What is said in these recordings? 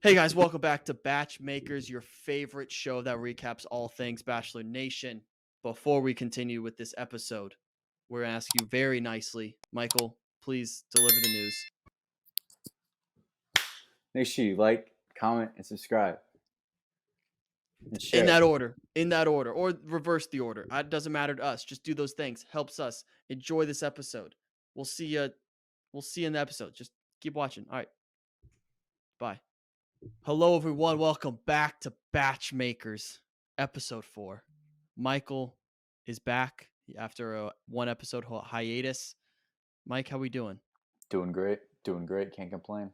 Hey guys, welcome back to BachMakers, your favorite show that recaps all things Bachelor Nation. Before we continue with this episode, we're going to ask you very nicely, Michael, please deliver the news. Make sure you like, comment, and subscribe. And share. In that order, or reverse the order. It doesn't matter to us. Just do those things. Helps us. Enjoy this episode. We'll see you in the episode. Just keep watching. All right. Bye. Hello, everyone. Welcome back to BachMakers, episode 4. Michael is back after a one episode hiatus. Mike, how we doing? Doing great. Can't complain.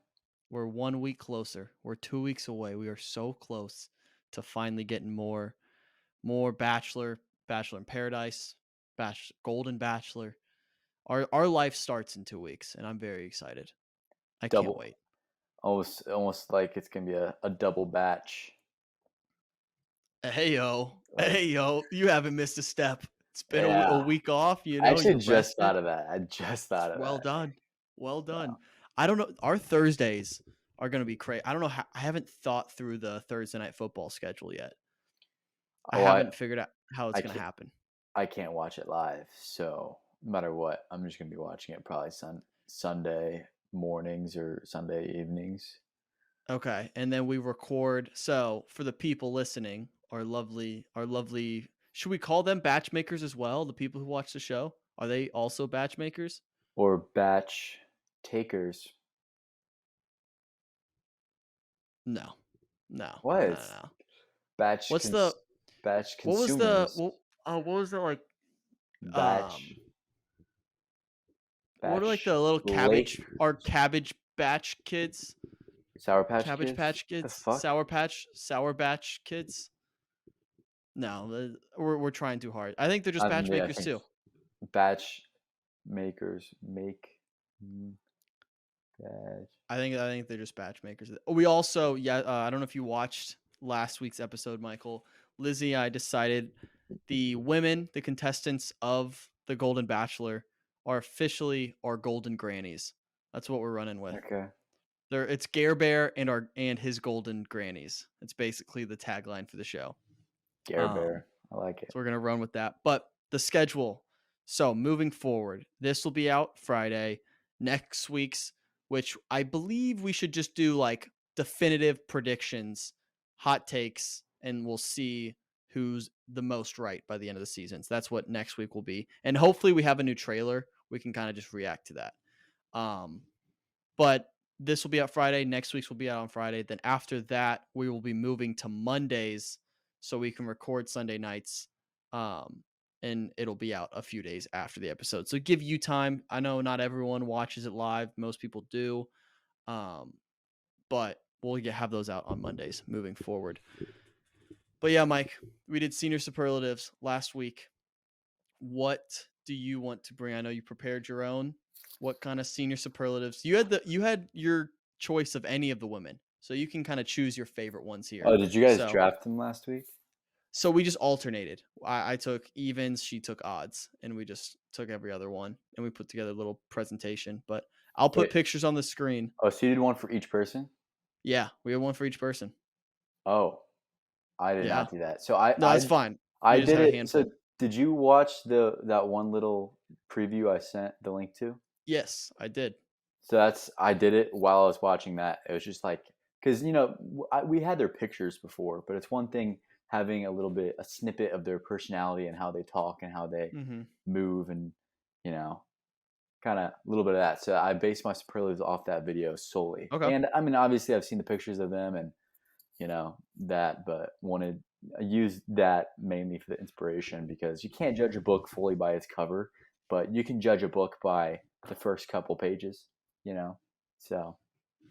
We're 1 week closer. We're 2 weeks away. We are so close to finally getting more Bachelor in Paradise, Golden Bachelor. Our life starts in 2 weeks, and I'm very excited. I can't wait. Almost like it's gonna be a double batch. Hey yo, you haven't missed a step. It's been a week off, you know. I actually just thought of that. Well done. I don't know. Our Thursdays are gonna be crazy. I don't know. I haven't thought through the Thursday night football schedule yet. I haven't figured out how it's gonna happen. I can't watch it live, so no matter what, I'm just gonna be watching it probably Sunday mornings or Sunday evenings. Okay, and then we record. So for the people listening, our lovely, should we call them batch makers as well? The people who watch the show, are they also batch makers or batch takers? No. What? No. Batch. What's batch consumers? What was the like? Batch. What are like the little cabbage? Our cabbage batch kids. Sour Patch Cabbage Kids? Patch Kids? Sour Batch Kids? No, we're trying too hard. I think they're just batch makers too. Batch makers make batch. I think they're just batch makers. We also, I don't know if you watched last week's episode, Michael. Lizzie and I decided the contestants of the Golden Bachelor, are officially our golden grannies. That's what we're running with. Okay. It's Gare Bear and his golden grannies. It's basically the tagline for the show. Gare Bear. I like it. So we're going to run with that. But the schedule. So moving forward, this will be out Friday. Next week's, which I believe we should just do like definitive predictions, hot takes, and we'll see who's the most right by the end of the season. So that's what next week will be. And hopefully we have a new trailer. We can kind of just react to that. But this will be out Friday. Next week's will be out on Friday. Then after that, we will be moving to Mondays so we can record Sunday nights. And it'll be out a few days after the episode. So give you time. I know not everyone watches it live. Most people do. But we'll have those out on Mondays moving forward. But yeah, Mike, we did Senior Superlatives last week. What do you want to bring? I know you prepared your own. What kind of Senior Superlatives? You had your choice of any of the women, so you can kind of choose your favorite ones here. Oh, did you guys draft them last week? So we just alternated. I took evens, she took odds, and we just took every other one, and we put together a little presentation. But I'll put pictures on the screen. Oh, so you did one for each person? Yeah, we had one for each person. Oh, I did not do that. So it's fine. I did it. So did you watch that one little preview I sent the link to? Yes, I did. So I did it while I was watching that. It was just like, because we had their pictures before, but it's one thing having a snippet of their personality and how they talk and how they move and kind of a little bit of that. So I based my superlatives off that video solely. Okay. And I mean, obviously I've seen the pictures of them and that, but I used that mainly for the inspiration, because you can't judge a book fully by its cover, but you can judge a book by the first couple pages, so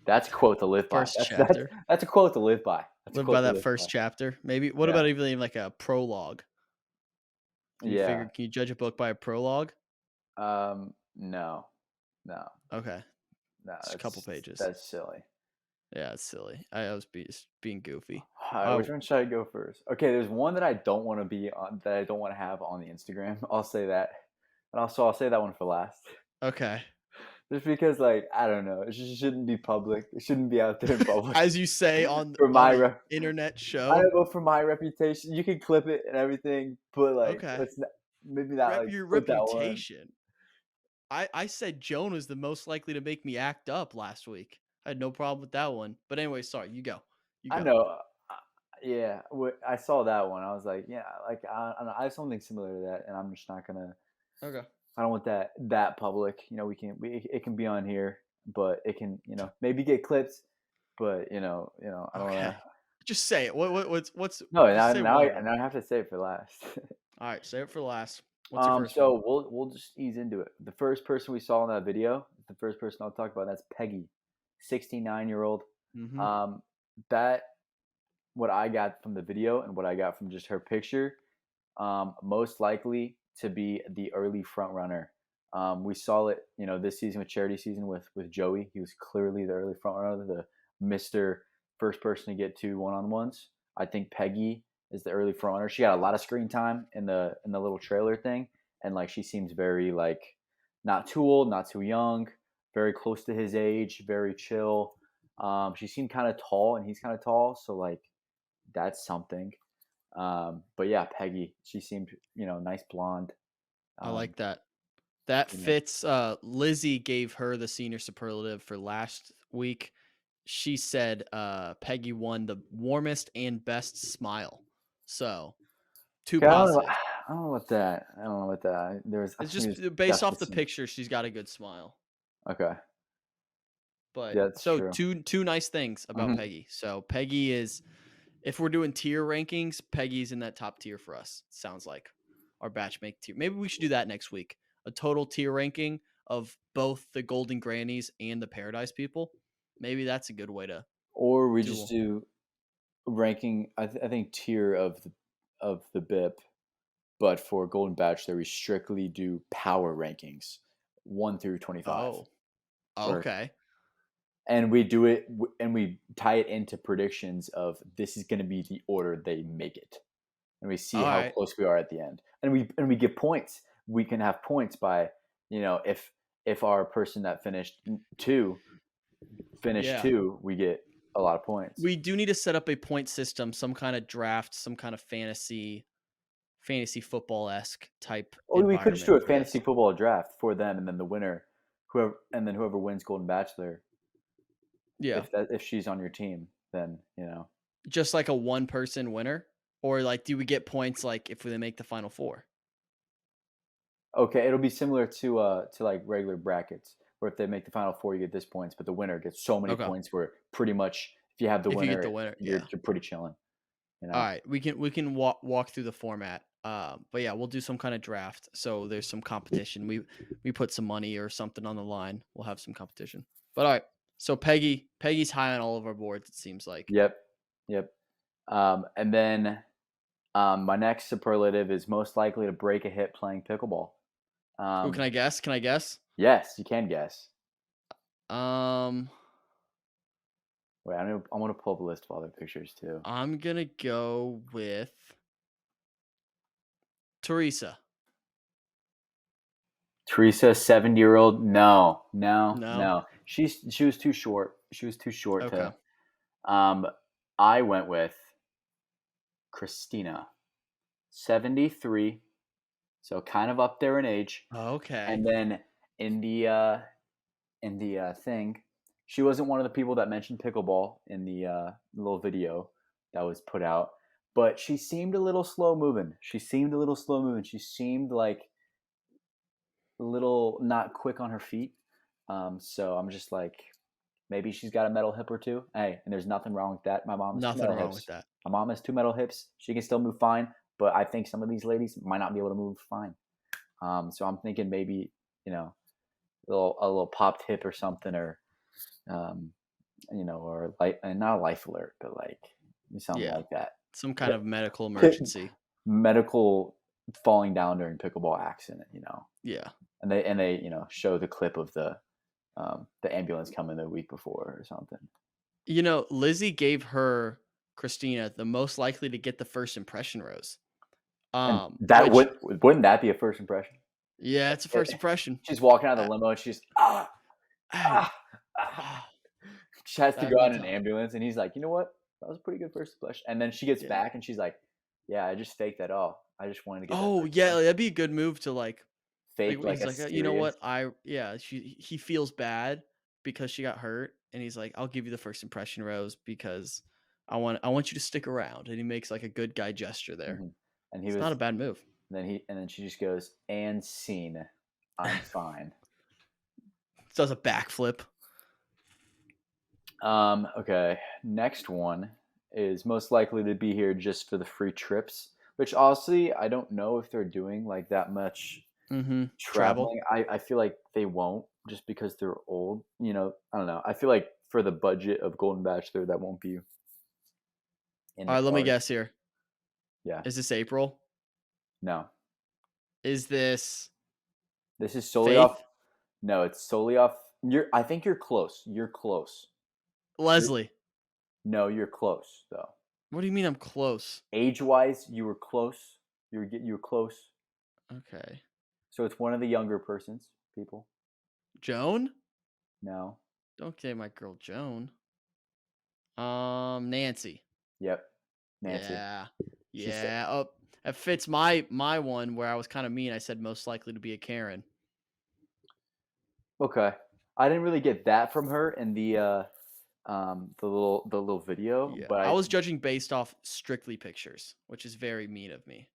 that's a quote to live by. That's a quote to live by. Live by that first chapter. Maybe. What about even like a prologue? Can you judge a book by a prologue? No. Okay. No, it's a couple pages. That's silly. Yeah, it's silly. I was being goofy. Which one should I go first? Okay, there's one that I don't want to be on, that I don't want to have on the Instagram. I'll say that. And also I'll say that one for last. Okay. Just because, like, I don't know, it just shouldn't be public. It shouldn't be out there in public. As you say on For on my a rep, internet I show. don't know, for my reputation, you can clip it and everything, but like, Okay. let's not, maybe not Rep like your put that one. reputation. I said Joan was the most likely to make me act up last week. I had no problem with that one. But anyway, sorry, you go. You I go. know. Yeah, I saw that one. I was like, yeah, like I don't know, I have something similar to that, and I'm just not gonna. Okay. I don't want that public. It can be on here, but it can maybe get clips, but I don't Okay. wanna. Just say it. What's No, just now say one of them. now I have to say it for last. All right, say it for last. What's your first one? So we'll just ease into it. The first person we saw in that video, the first person I'll talk about, that's Peggy, 69-year-old. Mm-hmm. Um, that what I got from the video and what I got from just her picture, most likely to be the early front runner. We saw it, this season with charity season with Joey. He was clearly the early front runner, the Mister first person to get to one-on-ones. I think Peggy is the early front runner. She got a lot of screen time in the little trailer thing, and like she seems very like not too old, not too young, very close to his age, very chill. She seemed kind of tall, and he's kind of tall, so like that's something. But yeah, Peggy, she seemed, nice blonde. I Um, like that. That you know, fits. Lizzie gave her the senior superlative for last week. She said Peggy won the warmest and best smile. So two okay, positive. I don't know about that. I don't know about that. I It's think just there's based off definitely the some. picture, she's got a good smile. Okay, But yeah, that's so true. two nice things about Hmm. Peggy. So Peggy is, if we're doing tier rankings, Peggy's in that top tier for us. Sounds like our batch make tier. Maybe we should do that next week. A total tier ranking of both the Golden Grannies and the Paradise People. Maybe that's a good way to Or we just do. do ranking. I think tier of the BIP, but for Golden Bachelor, we strictly do power rankings, 1 through 25, Oh, where okay. and we do it and we tie it into predictions of this is going to be the order they make it, and we see All how right. close we are at the end, and we give points. We can have points by if our person that finished Yeah. two, we get a lot of points. We do need to set up a point system, some kind of draft, some kind of fantasy football esque type Or we could just environment do a for fantasy this. football draft for them, and then the winner, whoever wins Golden Bachelor, Yeah. if she's on your team, then Just like a one person winner? Or like do we get points like if they make the final four? okay, it'll be similar to like regular brackets, where if they make the final four, you get this points, but the winner gets so many Okay. points where pretty much if you have the If you get winner, the winner, you're yeah. you're pretty chilling, All right, we can walk through the format. But yeah, we'll do some kind of draft. So there's some competition. We put some money or something on the line. We'll have some competition. But all right. So Peggy's high on all of our boards, it seems like. Yep, yep. And then my next superlative is most likely to break a hip playing pickleball. Oh, can Um, I guess? Can I guess? yes, you can guess. Um, Wait, I want to pull up a list of other pictures too. I'm gonna go with Teresa. Teresa, 70-year-old. No, no, No? no. She was too short. She was too short Okay. to. Um, I went with Christina, 73, so kind of up there in age. Okay. And then in the thing, she wasn't one of the people that mentioned pickleball in the little video that was put out, but she seemed a little slow moving. She seemed a little slow moving. She seemed like a little not quick on her feet. So I'm just like, maybe she's got a metal hip or two. Hey, and there's nothing wrong with that. My mom has two Nothing metal wrong with hips. that. My mom has two metal hips. She can still move fine, but I think some of these ladies might not be able to move fine. So I'm thinking maybe a little popped hip or something, or um, or like, and not a life alert, but like something Yeah. like that. Some kind of medical Pick, emergency. medical falling down during pickleball accident, Yeah. and they show the clip of the ambulance coming the week before or something. Lizzie gave her Christina the most likely to get the first impression rose. And that Which wouldn't that be a first impression? yeah, it's a first impression. She's walking out of Uh, the limo and she's ah. Hey, Ah, ah. ah, She has to that'd go be on an tough. ambulance, and he's like, "You know what? That was a pretty good first impression." And then she gets Yeah. back, and she's like, "Yeah, I just faked that off. I just wanted to get that Oh, first yeah, impression." that'd be a good move to, like, Fake like he's a like, "You know serious. what? He feels bad because she got hurt, and he's like, 'I'll give you the first impression rose because I want you to stick around.'" And he makes, like, a good guy gesture there. Mhm. And he It's was not a bad move. and then she just goes, "And scene. I'm fine." Does a backflip. Okay. Next one is most likely to be here just for the free trips, which honestly, I don't know if they're doing like that much Mhm. Travel. traveling. I feel like they won't just because they're old. I don't know. I feel like for the budget of Golden Bachelor, that won't be in the Alright, let me cards. guess here. Yeah. Is this April? No. Is this This is solely off. Faith? No, it's solely off. I think you're close. You're close. You're, Leslie? no, you're close though. What do you mean I'm close? Age wise, you were close. You were close. Okay. So it's one of the younger persons, people. Joan? No. Don't say my girl Joan. Nancy. Yep. Nancy. Yeah. She said, Yeah. Oh, that fits my one where I was kind of mean. I said most likely to be a Karen. okay. I didn't really get that from her in the little video, Yeah. but I was judging based off strictly pictures, which is very mean of me,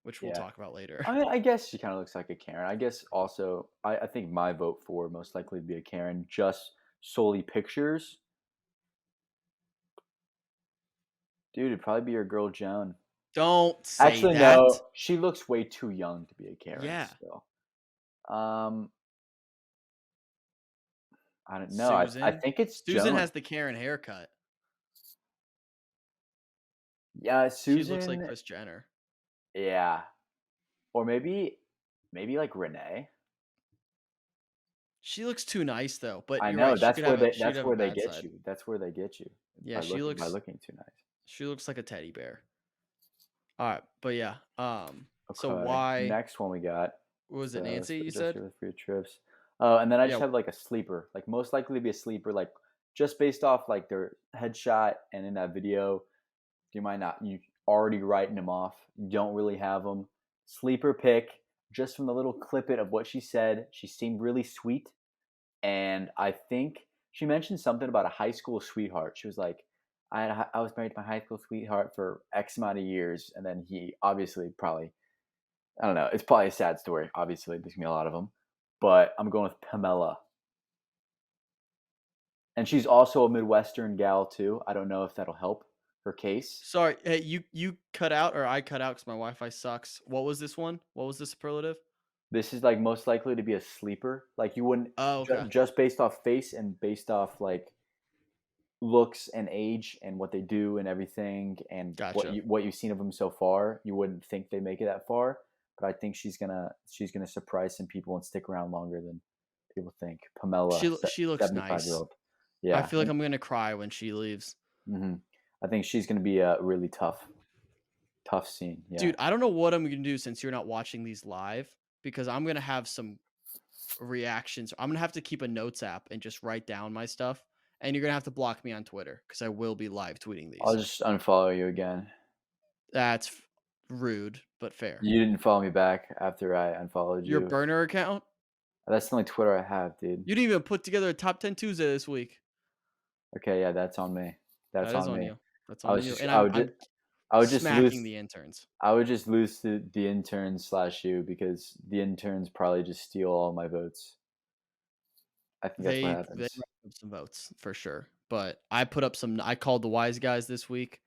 which we'll yeah. talk about later. I guess she kind of looks like a Karen. I guess also I think my vote for most likely to be a Karen just solely pictures. Dude, it'd probably be your girl Joan. Don't say Actually, that. no, she looks way too young to be a Karen Yeah. still. Um, I don't know. I Susan. think it's Susan Joan. has the Karen haircut. Yeah, She looks like Susan. Chris Jenner. Yeah, or maybe like Renee. She looks too nice though, but I you're know right. She could have a she'd that's have a where they bad get side. you. That's where they get you Yeah, she by looks looking too nice. she looks like a teddy bear. All right, but yeah. So Okay, why next one we got. was it So Nancy? You just said? here with free trips. Oh, and then I just Yeah. have like a sleeper, like most likely to be a sleeper, like just based off like their headshot and in that video. You might not. You already writing them off. You don't really have them. Sleeper pick. Just from the little clip of what she said, she seemed really sweet, and I think she mentioned something about a high school sweetheart. She was like, I was married to my high school sweetheart for X amount of years, and then he obviously probably I don't know. It's probably a sad story. Obviously, there's gonna be a lot of them, but I'm going with Pamela, and she's also a Midwestern gal too. I don't know if that'll help her case. Sorry, hey, you cut out or I cut out because my Wi-Fi sucks. What was this one? What was the superlative? This is like most likely to be a sleeper. Like you wouldn't Oh, okay. just based off face and based off like looks and age and what they do and everything and Gotcha. what you've seen of them so far. You wouldn't think they make it that far, but I think she's gonna surprise some people and stick around longer than people think. Pamela, She looks 75-year nice. old. I Yeah, feel like I'm gonna cry when she leaves. hmm I think she's gonna be a really tough scene. Yeah. Dude, I don't know what I'm gonna do since you're not watching these live because I'm gonna have some reactions. I'm gonna have to keep a notes app and just write down my stuff. And you're gonna have to block me on Twitter because I will be live tweeting I'll these. just unfollow you again. That's rude, but fair. You didn't follow me back after I unfollowed Your you. burner account? That's the only Twitter I have, dude. You didn't even put together a top 10 Tuesday this week. Okay, yeah, that's on me. That's That is on on me. you. That's I on was you. just And I'm I would just smacking lose the interns. I would just lose to the interns slash you because the interns probably just steal all my votes. I think that's what They happens. racked up some votes for sure. But I put up some I called the wise guys this week.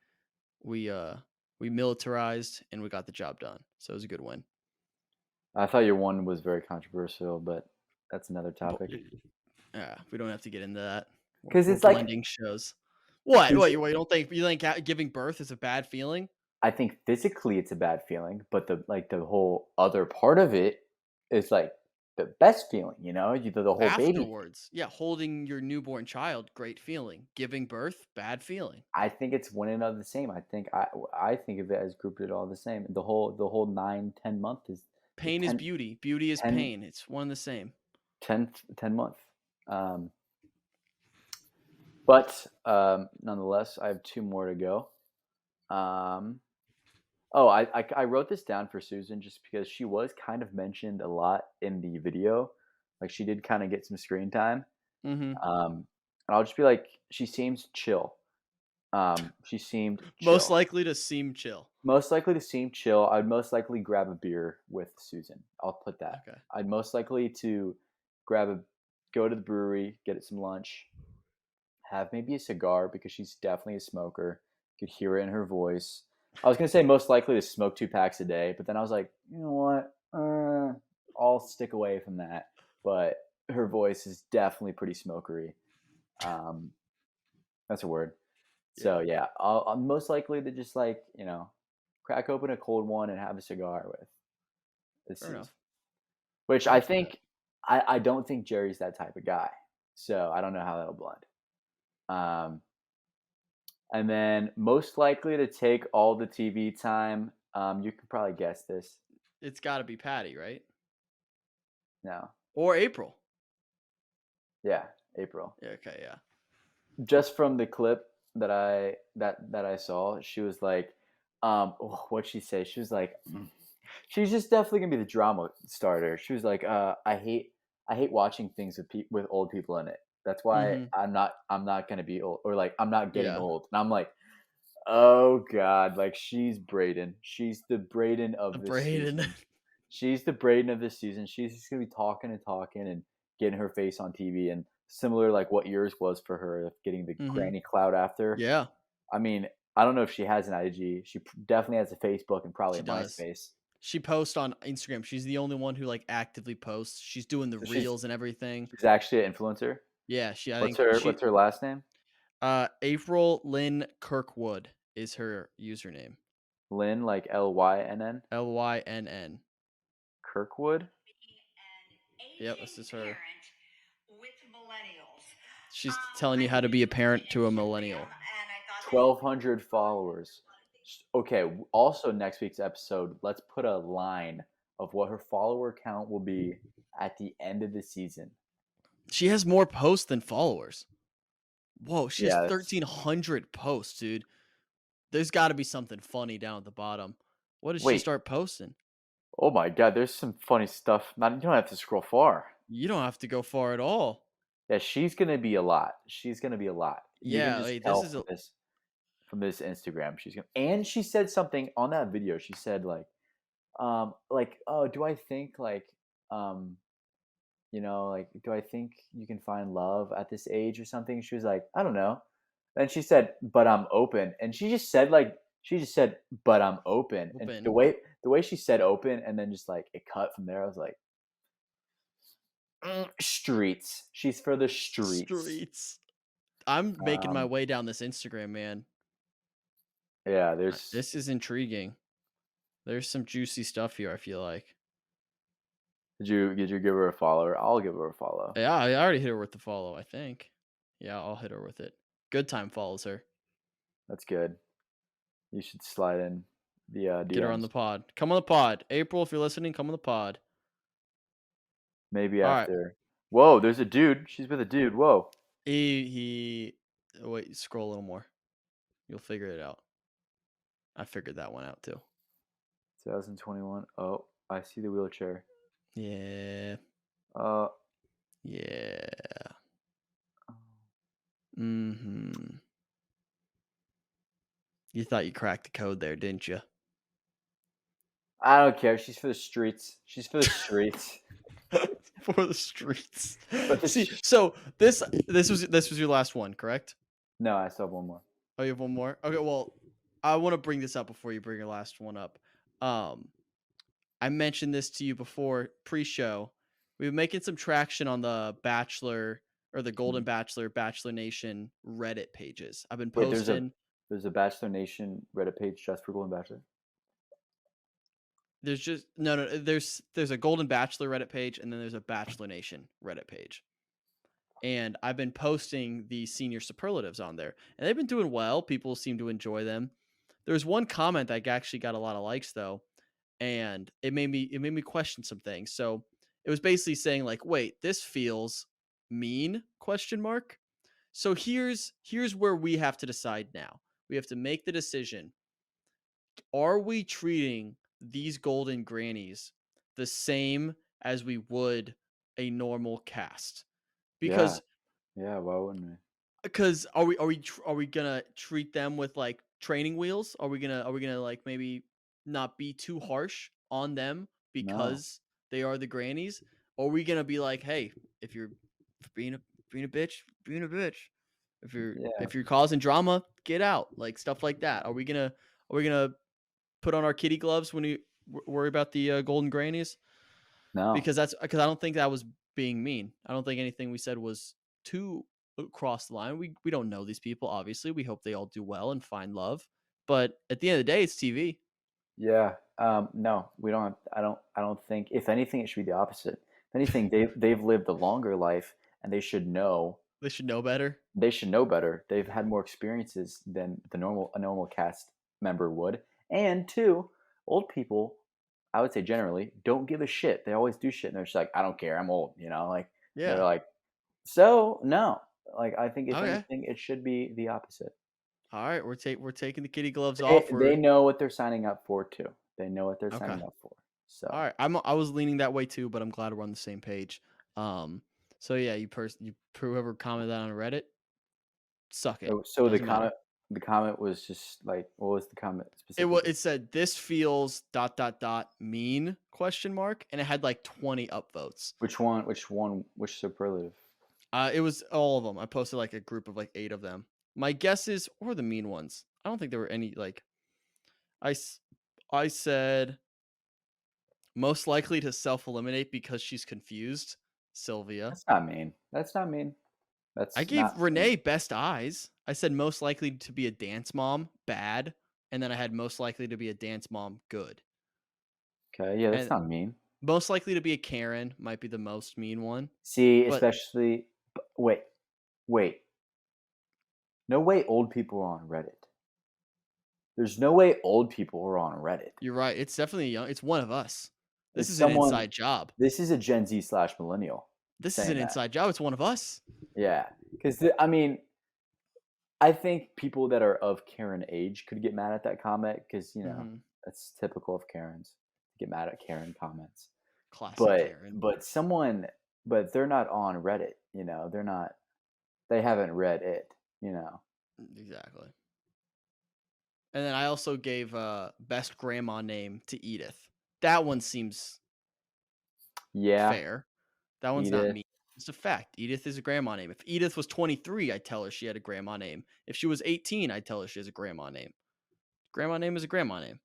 We uh we militarized and we got the job done. So it was a good win. I thought your one was very controversial, but that's another But topic. yeah, we don't have to get into that. Because We're it's like, blending shows. What? dude, What? You don't think giving birth is a bad feeling? I think physically it's a bad feeling, but the whole other part of it is like the best feeling. The whole baby. Afterwards, yeah, holding your newborn child, great feeling. Giving birth, bad feeling. I think it's one and of the same. I think of it as grouped it all the same. The whole 9-10 month is Pain is 10, beauty. Beauty is 10, pain. It's one and the same. 10 month. Um, but nonetheless, I have 2 more to go. Um, oh, I wrote this down for Susan just because she was kind of mentioned a lot in the video. Like, she did kinda get some screen time. Mm-hmm. And I'll just be like, she seems chill. She seemed Most chill. likely to seem chill. Most likely to seem chill. I'd most likely grab a beer with Susan. I'll put that. Okay. I'd most likely to grab a go to the brewery, get it some lunch, have maybe a cigar because she's definitely a smoker. You could hear it in her voice. I was gonna say most likely to smoke 2 packs a day, but then I was like, you know what? I'll stick away from that. But her voice is definitely pretty smokery. Um, that's a word. So Yeah. yeah, I'm most likely to just like crack open a cold one and have a cigar with this Fair season. enough. Which I I respect that. think I don't think Jerry's that type of guy. So I don't know how that'll blend. Um, and then most likely to take all the TV time. You can probably guess this. It's got to be Patty, right? No, Or April. yeah, April. Yeah, okay, yeah. Just from the clip that I saw, she was like, what'd she say? She was like, she's just definitely gonna be the drama starter. She was like, I hate watching things with with old people in it. That's why Mm-hmm. I'm not gonna be old, or like I'm not getting Yeah. old. And I'm like, oh god, like she's Braden. She's the Braden The of this Braden. season. She's the Braden of this season. She's just gonna be talking and talking and getting her face on TV, and similar like what yours was for her, of getting the Mm-hmm. granny clout after. Yeah, I mean, I don't know if she has an IG. She definitely has a Facebook and probably she a does. MySpace. She posts on Instagram. She's the only one who like actively posts. She's doing the So reels and everything. she's actually an influencer. Yeah, I think What's her last name? April Lynn Kirkwood is her username. Lynn, like Lynn. Lynn. Kirkwood. Yep, this is her. She's telling you how to be a parent to a millennial. 1,200 followers. Okay. Also, next week's episode, let's put a line of what her follower count will be at the end of the season. She has more posts than followers. Whoa, she has Yeah. That's, 1,300 posts, dude. There's got to be something funny down at the bottom. What did she wait. start posting? Oh my God. There's some funny stuff. Not you don't have to scroll far. You don't have to go far at all. Yeah, she's gonna be a lot. She's gonna be a lot. You can Yeah, just wait, this tell is a from this Instagram. She's gonna, and she said something on that video. She said like, oh, do I think um, like, do I think you can find love at this age or something? She was like, I don't know. Then she said, but I'm open, and she just said, but I'm open, and open the way she said open, and then just like it cut from there. I was like, streets. She's for the streets. streets. I'm making my Um, way down this Instagram, man. yeah, there's This is intriguing. There's some juicy stuff here, I feel like. Did you give her a follower? I'll give her a follow. Yeah, I already hit her with the follow, I think. Yeah, I'll hit her with it. Good time follows her. That's good. You should slide in the Get her on the DMs. pod. Come on the pod. April, if you're listening, come on the pod. Maybe All right. after. Whoa, there's a dude. She's with a dude. Whoa. He wait, scroll a little more. You'll figure it out. I figured that one out too. 2021. Oh, I see the wheelchair. Yeah. Uh. Yeah. Mhm. You thought you cracked the code there, didn't you? I don't care. She's for the streets. She's for the streets. For the streets. For the See, sh- so this was your last one, correct? no, I still have one more. Oh, you have one more? Okay, well, I want to bring this up before you bring your last one up. Um, I mentioned this to you before pre-show. We've been making some traction on the Bachelor or the Golden Mhm. Bachelor, Bachelor Nation Reddit pages. I've been Wait, posting. there's a Bachelor Nation Reddit page just for Golden Bachelor. There's just no. There's a Golden Bachelor Reddit page, and then there's a Bachelor Nation Reddit page. And I've been posting the Senior Superlatives on there, and they've been doing well. People seem to enjoy them. There's one comment that actually got a lot of likes though, and it made me question some things. So it was basically saying like, wait, this feels mean question mark. So here's where we have to decide now. We have to make the decision. Are we treating these golden grannies the same as we would a normal cast? Yeah, Because yeah. Why wouldn't we? Because are we gonna treat them with like training wheels? Are we gonna like maybe not be too harsh on them No. because they are the grannies? Or are we gonna be like, hey, if you're being a bitch, being a bitch. Yeah. If you're causing drama, get out. Like stuff like that. Are we gonna put on our kitty gloves when we worry about the golden grannies? No. Because I don't think that was being mean. I don't think anything we said was too across the line. We don't know these people. Obviously, we hope they all do well and find love. But at the end of the day, it's TV. Yeah. No, we don't. I don't think. If anything, it should be the opposite. If anything, they've lived a longer life, and they should know. They should know better. They should know better. They've had more experiences than a normal cast member would. And two, old people, I would say generally, don't give a shit. They always do shit, and they're just like, I don't care. I'm old. Like they're Yeah. like, so no. Like I think if Okay. anything, it should be the opposite. All right. We're taking the kitty gloves They off. they We're know what they're signing up for too. They know what they're okay. signing up for. All So right. I was leaning that way too, but I'm glad we're on the same page. Um. So yeah, you whoever commented that on Reddit, suck it. so Doesn't matter. the comment was just like, what was the comment It specifically? said this feels mean question mark, and it had like 20 upvotes. Which one? Which one? Which superlative? It was all of them. I posted like a group of like 8 of them. My guesses or the mean ones. I don't think there were any like I s- I said most likely to self-eliminate because she's confused, Sylvia. That's not mean. That's not mean. I That's gave not mean. Renee best eyes. I said most likely to be a dance mom, bad, and then I had most likely to be a dance mom, good. Okay, yeah, that's And not mean. most likely to be a Karen might be the most mean one. See, But especially, wait, wait. No way old people are on Reddit. There's no way old people are on Reddit. you're right. It's definitely young. It's one of us. This It's is an someone. inside job. This is a Gen Z slash millennial This is saying an that. inside job. It's one of us. Yeah, because I mean, I think people that are of Karen age could get mad at that comment because Hmm. that's typical of Karens to get mad at Karen comments. Classic But Karen. someone, but they're not on Reddit. They're not. They haven't read it. You know. Exactly. And then I also gave best grandma name to Edith. That one seems Yeah, fair. That one's not Edith. mean. It's a fact. Edith is a grandma name. If Edith was 23, I'd tell her she had a grandma name. If she was 18, I'd tell her she has a grandma name. Grandma name is a grandma name.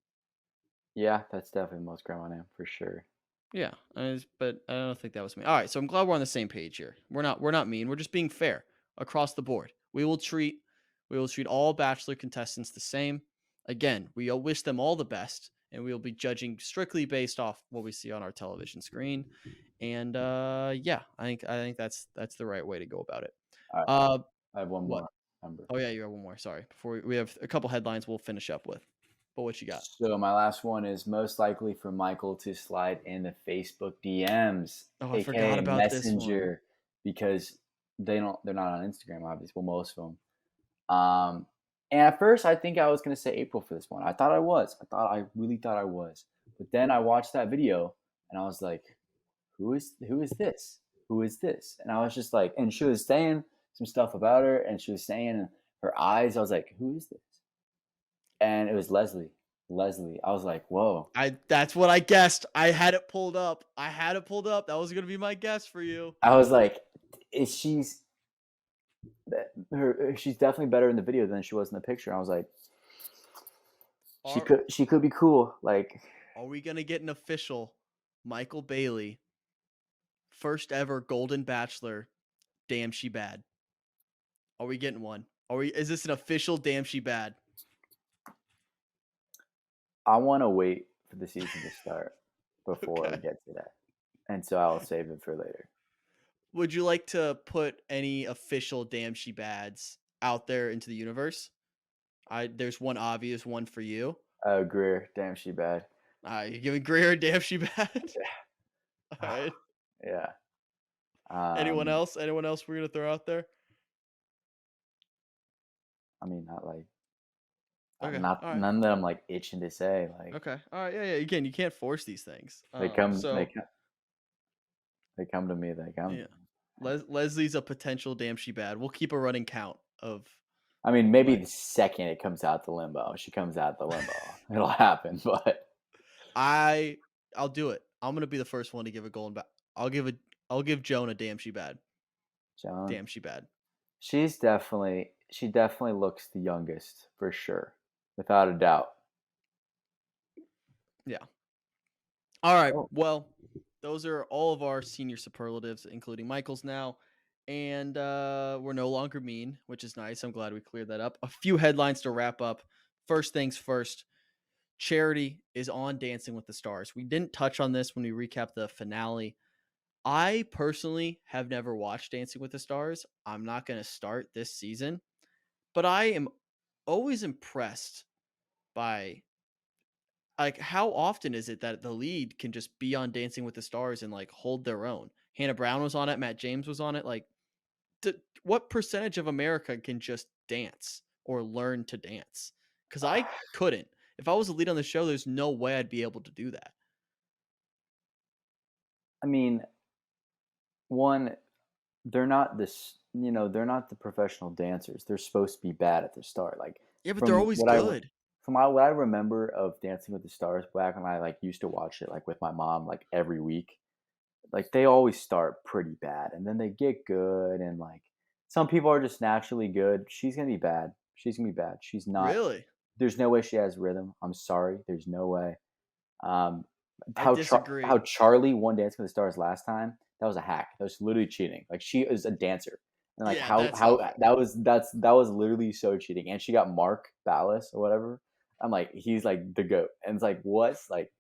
Yeah, that's definitely the most grandma name for sure. Yeah, but I don't think that was me. All right, so I'm glad we're on the same page here. We're not mean. We're just being fair across the board. We will treat all Bachelor contestants the same. Again, we all wish them all the best, and we will be judging strictly based off what we see on our television screen. And yeah, I think that's the right way to go about it. All right, Uh, I have one what? more number. Oh yeah, you have one more. Sorry. Before we have a couple headlines, we'll finish up with. But what you got? So my last one is most likely for Michael to slide in the Facebook DMs, Oh, I forgot aka about this one. Messenger, because they're not on Instagram, obviously. Well, most of them. And at first, I think I was gonna say April for this one. I thought I was. I really thought I was. But then I watched that video, and I was like, who is this? Who is this? And I was just like, and she was saying some stuff about her, and she was saying her eyes. I was like, who is this? And it was Leslie. Leslie. I was like, whoa. That's what I guessed. I had it pulled up. That was gonna be my guess for you. I was like, is she's definitely better in the video than she was in the picture. I was like, Are she could be cool. Like, are we gonna get an official Michael Bailey first ever Golden Bachelor? Damn she bad. Are we getting one? Is this an official damn she bad? I want to wait for the season to start before we Okay. get to that, and so I'll save it for later. Would you like to put any official damn she bads out there into the universe? There's one obvious one for you. Greer, damn, she bad. You giving Greer a damn she bad? All Yeah, right. yeah. Anyone Um, else? Anyone else we're gonna throw out there? I mean, not like Okay. not All right. none that I'm like itching to say. Like Okay. All right. Yeah. Yeah. Again, you can't force these things. they come, So they come to me. They come to yeah. me. Leslie's a potential damn she bad. We'll keep a running count of I mean, maybe like the second it comes out the limbo, she comes out the limbo. It'll happen, but I I'll do it. I'm gonna be the first one to give a golden back. I'll give a I'll give Joan a damn she bad. Joan, Damn she bad. she definitely looks the youngest for sure, without a doubt. Yeah. All right. Oh, Well, those are all of our senior superlatives, including Michael's now. And we're no longer mean, which is nice. I'm glad we cleared that up. A few headlines to wrap up. First things first, Charity is on Dancing with the Stars. We didn't touch on this when we recapped the finale. I personally have never watched Dancing with the Stars. I'm not going to start this season, but I am always impressed by like how often is it that the lead can just be on Dancing with the Stars and like hold their own? Hannah Brown was on it, Matt James was on it. Like, what percentage of America can just dance or learn to dance? Because I couldn't. If I was a lead on the show, there's no way I'd be able to do that. I mean, one, they're not this, they're not the professional dancers. They're supposed to be bad at the start. Like Yeah, but they're from always what I good. what I remember of Dancing with the Stars back when I like used to watch it like with my mom like every week. Like they always start pretty bad and then they get good and like some people are just naturally good. She's gonna be bad. She's gonna be bad. She's not. Really? There's no way she has rhythm. I'm sorry. There's no way. Um, I how disagree. Charlie won Dancing with the Stars last time? That was a hack. That was literally cheating. Like she is a dancer, and like Yeah, that's not fair. that was literally so cheating. And she got Mark Ballas or whatever. I'm like he's like the goat, and it's like what? Like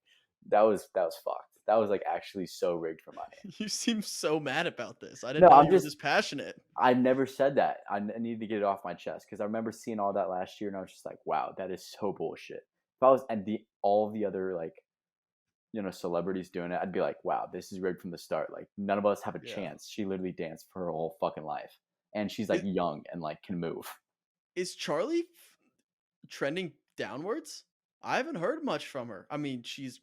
that was fucked. That was like actually so rigged for money. You seem so mad about this. I No, didn't know you were this passionate. I never said that. I need to get it off my chest because I remember seeing all that last year, and I was just like, wow, that is so bullshit. If I was and the all of the other like celebrities doing it, I'd be like, wow, this is rigged from the start. Like, none of us have a Yeah. chance. She literally danced for her whole fucking life. And she's like Is, young and like can move. is Charlie trending downwards? I haven't heard much from her. I mean, she's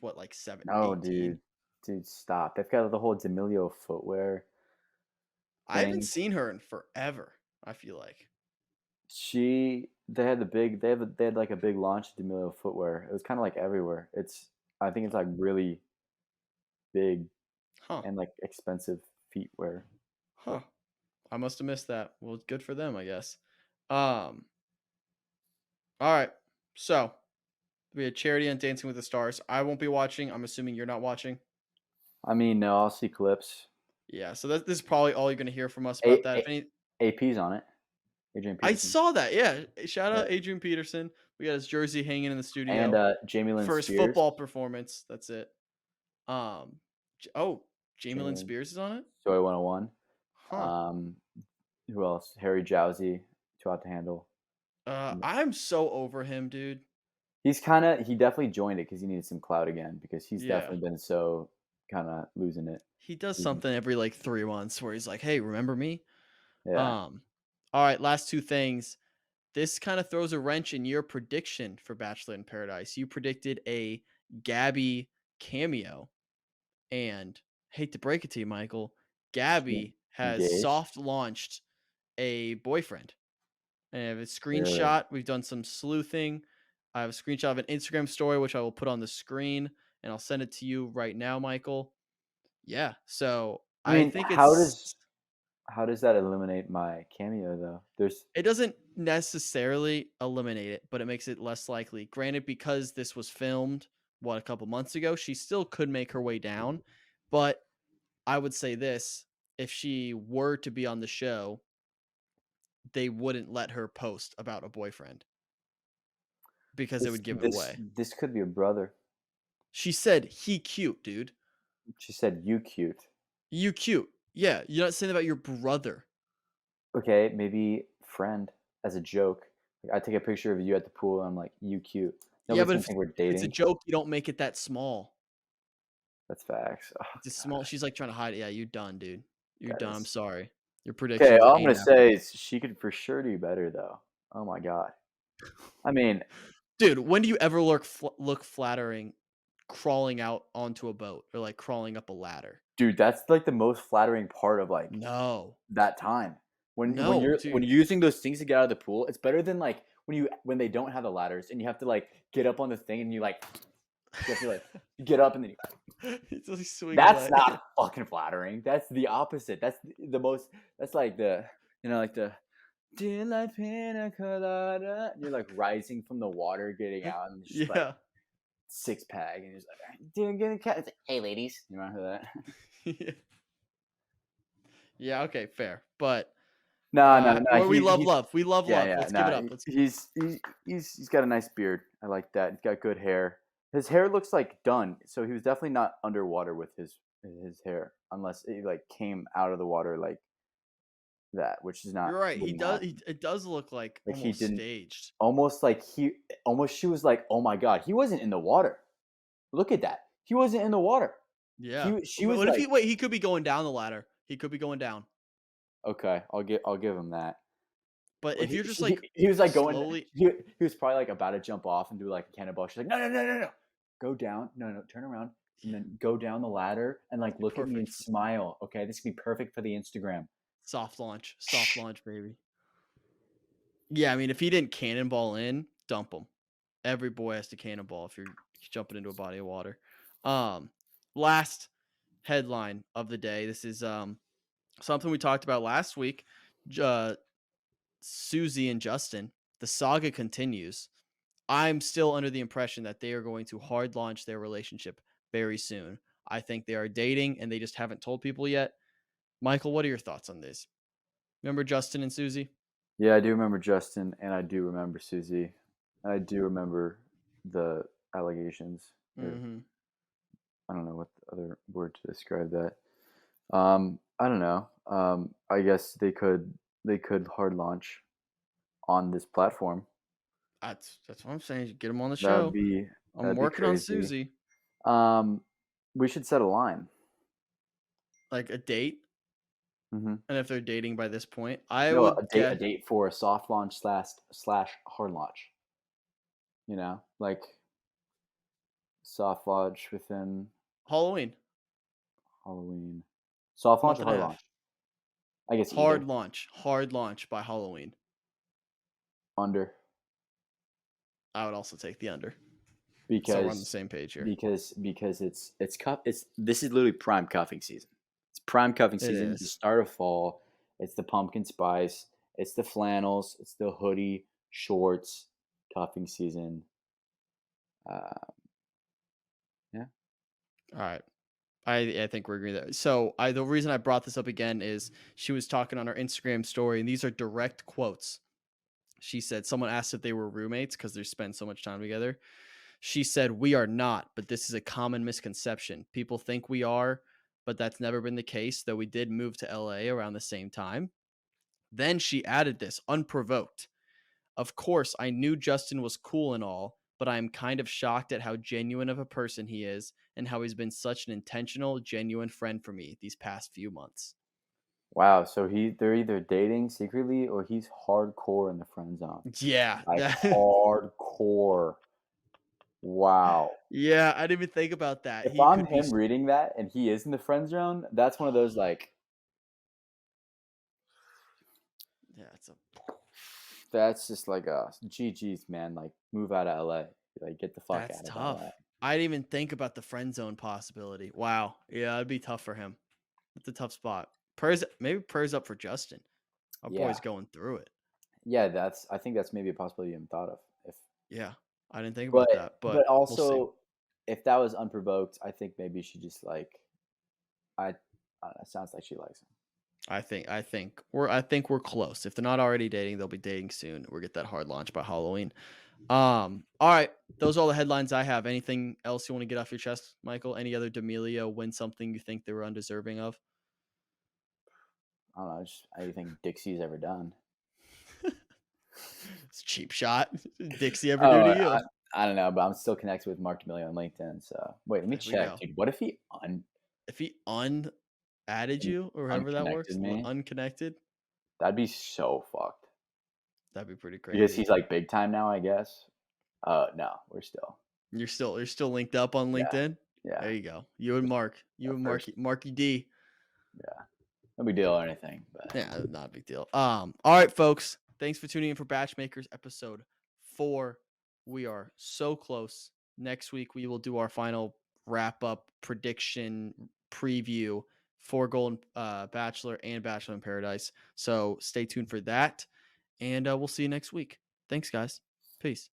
what, like No, 18? dude. Dude, stop. They've got the whole D'Amelio footwear I haven't thing. seen her in forever, I feel like. They had the big, they had like a big launch of D'Amelio footwear. It was kind of like everywhere. I think it's like really big Huh. and like expensive feet wear. Huh. I must have missed that. Well, good for them, I guess. Um, all right. So we had Charity on Dancing with the Stars. I won't be watching. I'm assuming you're not watching. I mean, no, I'll see clips. Yeah, so this is probably all you're gonna hear from us about A, that. If A, any, AP's on it. Adrian I Peterson. saw that. Yeah, shout Yeah. out Adrian Peterson. We got his jersey hanging in the And studio Jamie Lynn for his Spears. football performance. That's it. Um, Jamie Jamie Lynn Lynn Spears is on it. Joy 101. Huh. Um, who else? Harry Jowsey, Too Hot to Handle. I'm so over him, dude. He definitely joined it because he needed some clout again because he's Yeah, definitely been so kind of losing it. he does Losing, something every like 3 months where he's like, "Hey, remember me?" yeah. Um, all right, last two things. This kind of throws a wrench in your prediction for Bachelor in Paradise. You predicted a Gabi cameo, and hate to break it to you, Michael, She Gabi has engaged. soft launched a boyfriend. And I have a Really? screenshot. We've done some sleuthing. I have a screenshot of an Instagram story, which I will put on the screen, and I'll send it to you right now, Michael. Yeah, so I I mean, think it's how does that eliminate my cameo though? There's it doesn't necessarily eliminate it, but it makes it less likely. Granted, because this was filmed, what, a couple months ago, she still could make her way down. But I would say this, if she were to be on the show, they wouldn't let her post about a boyfriend because it would give it away. this could be a brother. She said, he cute, dude. She said you cute. You cute. Yeah, you're not saying about your brother. Okay, maybe friend as a joke. Like, I take a picture of you at the pool and I'm like, you cute. Yeah, Nobody's but gonna if think we're if it's a dating. joke, you don't make it that small. That's facts. Oh It's a small. god. She's like trying to hide it. Yeah, you done, dude. You're That done. I'm is sorry. Your okay. predictions All I'm ain't gonna happening. say is she could for sure do better, though. Oh my god. I mean, Dude, when do you ever look flattering crawling out onto a boat or, like, crawling up a ladder? dude, that's like the most flattering part of like No. that time. When No, you're dude. using those things to get out of the pool, it's better than like when they don't have the ladders and you have to like get up on the thing and you have to like get up and then It's like swing that's away. not fucking flattering. That's the opposite. That's the most. That's like the like the "Do like pina colada." And you're like rising from the water, getting out, and it's just like Yeah. six pack, and you're just like, "Doing good, cat." It's like, "Hey, ladies," you remember that? Yeah. Yeah, okay, fair. But, No, no, no. or we love He's love. We love yeah, love. yeah. Let's give it No, up. Let's he's got a nice beard. I like that. He's got good hair. His hair looks like done, so he was definitely not underwater with his hair, unless it like came out of the water like that, which is not You're right. He wouldn't does happen. it does look like Like he almost didn't staged. almost like he almost she was like, "Oh my god, he wasn't in the water. Look at that. He wasn't in the water." Yeah. She Wh was what if like, he could be going down the ladder. He could be going down. "Okay, I'll give him that." But Well, if you're just, like, he was like going slowly he was probably like about to jump off and do like a cannonball. She's like, "No, no, no, no, no. Go down. No, no, turn around and then go down the ladder and like look at me and perfect. smile. Okay, this can be perfect for the Instagram." Soft launch, baby. Yeah, I mean, if he didn't cannonball in, dump him. Every boy has to cannonball if you're jumping into a body of water. Um, Last headline of the day. This is something we talked about last week. Uh, Susie and Justin. The saga continues. I'm still under the impression that they are going to hard launch their relationship very soon. I think they are dating and they just haven't told people yet. Michael, what are your thoughts on this? Remember Justin and Susie? Yeah, I do remember Justin and I do remember Susie. I do remember the allegations. Or Mm-hmm. I don't know what the other word to describe that. I don't know. I guess they could hard launch on this platform. That's what I'm saying. Get him on the That would show. be I'm that'd be working on crazy. Susie. Um, we should set a line. Like a date, Hmm. and if they're dating by this point, I No, would a get date for a soft launch slash hard launch. Like soft launch within Halloween, Halloween. Soft launch month or and a hard launch? half. I guess either. Hard launch by Halloween. Under I would also take the under. So we're on the because same page here. it's cuff it's this is literally prime cuffing season. It's prime cuffing It season. The is. start of fall. It's the pumpkin spice. It's the flannels. It's the hoodie shorts cuffing season. Uh, yeah. All right. I think we're agreeing there. So the reason I brought this up again is she was talking on her Instagram story, and these are direct quotes. She said someone asked if they were roommates because they spend so much time together. She said, "We are not, but this is a common misconception. People think we are, but that's never been the case, though we did move to LA around the same time." Then she added this, unprovoked. "Of course, I knew Justin was cool and all, but I am kind of shocked at how genuine of a person he is and how he's been such an intentional, genuine friend for me these past few months." Wow. So they're either dating secretly or he's hardcore in the friend zone. Yeah. Like hardcore. Wow. Yeah, I didn't even think about that. If He I'm could be him reading that and he is in the friend zone, that's one of those like Yeah, it's a that's just like a GG's man. Like move out of LA. Like get the fuck That's out of LA. tough. I didn't even think about the friend zone possibility. Wow. Yeah, it'd be tough for him. It's a tough spot. Prayers up for Justin. Our Yeah, boy's going through it. yeah. I think that's maybe a possibility you haven't thought of. If Yeah. I didn't think but about that, but we'll see. also if that was unprovoked, I think maybe she just like I don't know. It sounds like she likes him. I think we're close. If they're not already dating, they'll be dating soon. We'll get that hard launch by Halloween. All right. Those are all the headlines I have. Anything else you want to get off your chest, Michael? Any other D'Amelio win something you think they were undeserving of? I don't know. Just anything Dixie's ever done. It's a cheap shot. Dixie ever do Oh, to you? I don't know, but I'm still connected with Mark D'Amelio on LinkedIn. So wait, let me There we check, go. dude. What if he un? If he un added and you or however that unconnected works, me, unconnected, that'd be so fucked. that'd be pretty Because crazy. he's like big time now, I guess. No, we're still. You're still linked up on Yeah, LinkedIn? yeah, There you go. You and Mark. You and first. Marky D. Yeah, no big deal or anything, but Yeah, not a big deal. All right, folks. Thanks for tuning in for Batchmakers episode 4. We are so close. Next week we will do our final wrap up prediction preview for Golden Bachelor and Bachelor in Paradise. So stay tuned for that, and we'll see you next week. Thanks, guys. Peace.